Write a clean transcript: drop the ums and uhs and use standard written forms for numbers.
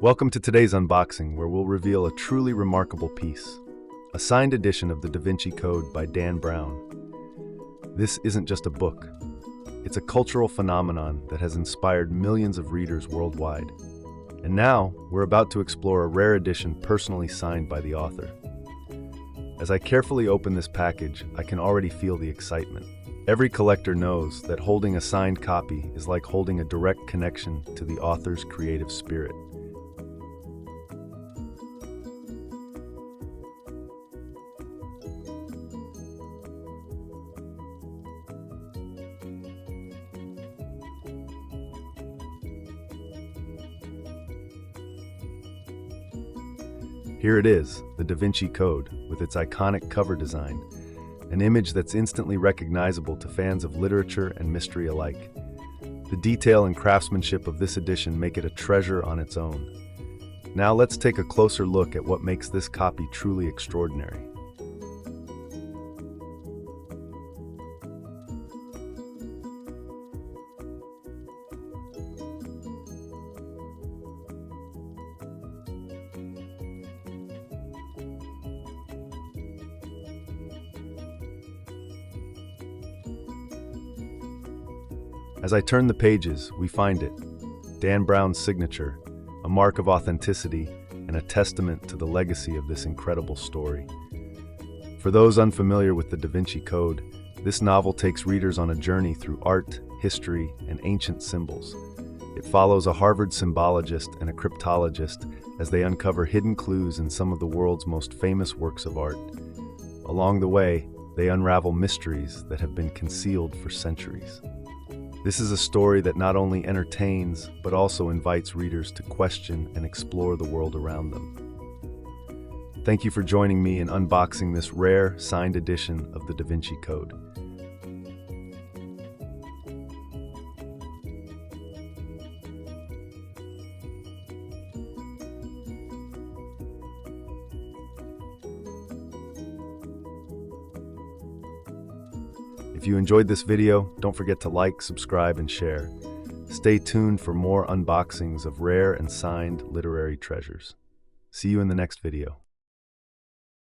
Welcome to today's unboxing, where we'll reveal a truly remarkable piece, a signed edition of the Da Vinci Code by Dan Brown. This isn't just a book. It's a cultural phenomenon that has inspired millions of readers worldwide. And now, we're about to explore a rare edition personally signed by the author. As I carefully open this package, I can already feel the excitement. Every collector knows that holding a signed copy is like holding a direct connection to the author's creative spirit. Here it is, the Da Vinci Code, with its iconic cover design, an image that's instantly recognizable to fans of literature and mystery alike. The detail and craftsmanship of this edition make it a treasure on its own. Now let's take a closer look at what makes this copy truly extraordinary. As I turn the pages, we find it, Dan Brown's signature, a mark of authenticity and a testament to the legacy of this incredible story. For those unfamiliar with the Da Vinci Code, this novel takes readers on a journey through art, history, and ancient symbols. It follows a Harvard symbologist and a cryptologist as they uncover hidden clues in some of the world's most famous works of art. Along the way, they unravel mysteries that have been concealed for centuries. This is a story that not only entertains, but also invites readers to question and explore the world around them. Thank you for joining me in unboxing this rare, signed edition of the Da Vinci Code. If you enjoyed this video, don't forget to like, subscribe, and share. Stay tuned for more unboxings of rare and signed literary treasures. See you in the next video.